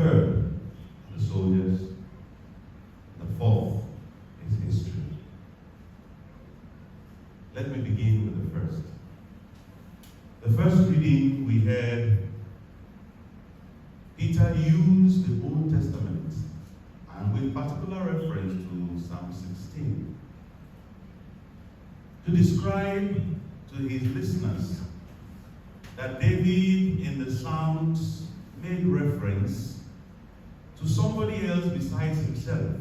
third, the soldiers. The fourth is history. Let me begin with the first. The first reading we heard, Peter used the Old Testament, and with particular reference to Psalm 16, to describe to his listeners that David in the Psalms made reference to somebody else besides himself,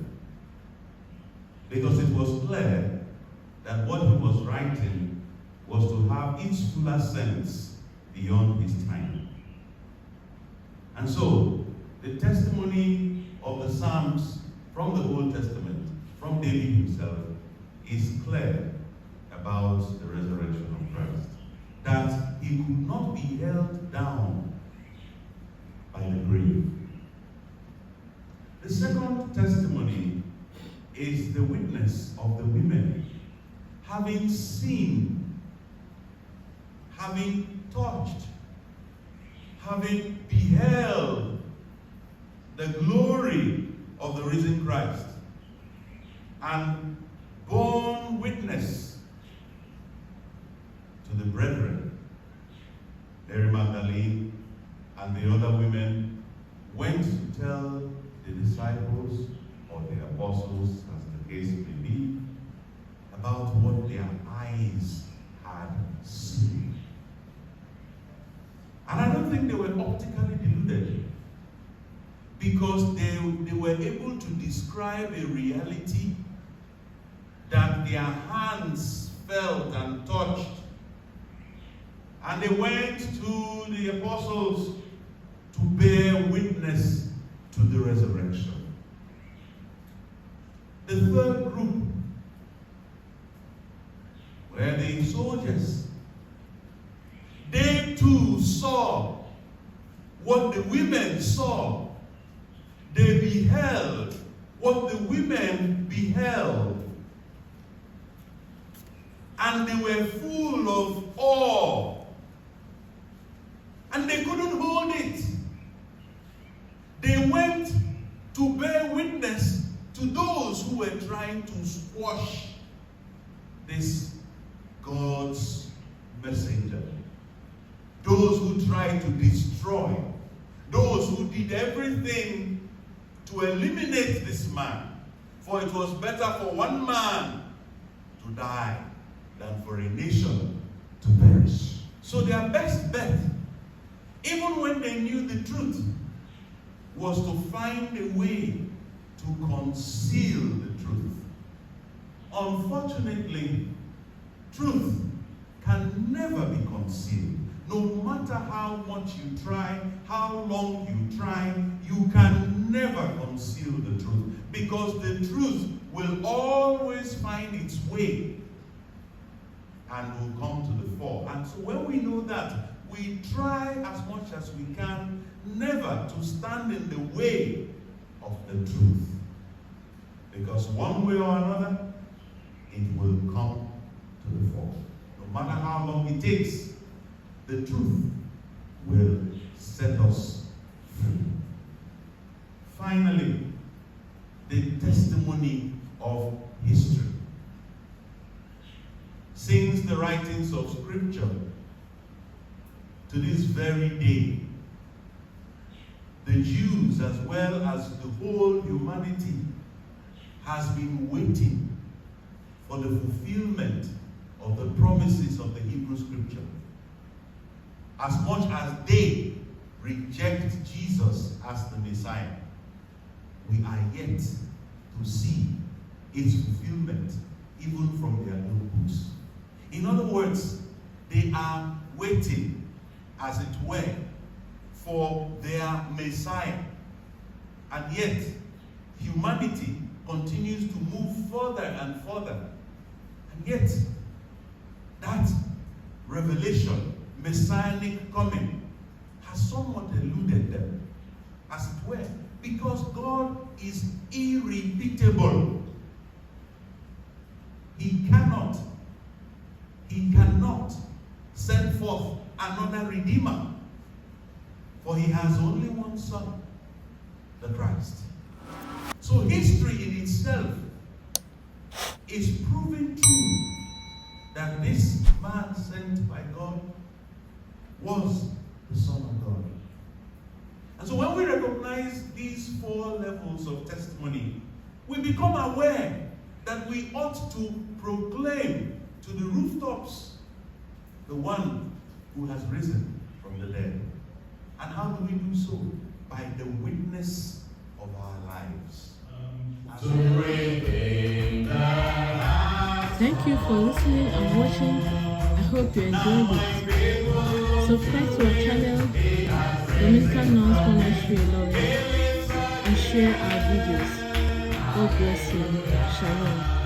because it was clear that what he was writing was to have its fuller sense beyond his time. And so, the testimony of the Psalms from the Old Testament, from David himself, is clear about the resurrection of Christ. That he could not be held down by the grave. The second testimony is the witness of the women, having seen, having touched, having beheld the glory of the risen Christ, and borne witness to the brethren. Mary Magdalene and the other women went to tell the disciples or the apostles, as the case may be, about what their eyes had seen. And I don't think they were optically deluded, because they were able to describe a reality that their hands felt and touched. And they went to the apostles to bear witness to the resurrection. The third group were the soldiers. They too saw what the women saw. They beheld what the women beheld. And they were full of awe. And they couldn't hold it. They went to bear witness to those who were trying to squash this God's messenger. Those who tried to destroy. Those who did everything to eliminate this man. For it was better for one man to die than for a nation to perish. So their best bet, even when they knew the truth, was to find a way to conceal the truth. Unfortunately, truth can never be concealed. No matter how much you try, how long you try, you can never conceal the truth, because the truth will always find its way and will come to the fore. And so when we know that, we try as much as we can never to stand in the way of the truth. Because one way or another, it will come to the fore. No matter how long it takes, the truth will set us free. Finally, the testimony of history. Since the writings of Scripture to this very day, the Jews as well as the whole humanity has been waiting for the fulfillment of the promises of the Hebrew Scripture. As much as they reject Jesus as the Messiah, we are yet to see its fulfillment even from their own books. In other words, they are waiting, as it were, for their Messiah. And yet, humanity continues to move further and further. And yet, that revelation, messianic coming, has somewhat eluded them, as it were, because God is irrepeatable. He cannot send forth another Redeemer, for he has only one Son. the Christ. So history in itself is proving true that this man sent by God was the Son of God. And so when we recognize these 4 levels of testimony, we become aware that we ought to proclaim to the rooftops the one who has risen from the dead. And how do we do so? By the witness of our lives. Thank you for listening and watching. I hope you enjoyed it. Subscribe to our channel, Dominican Nuns Monastery Ilorin, and share our videos. God bless you. Shalom.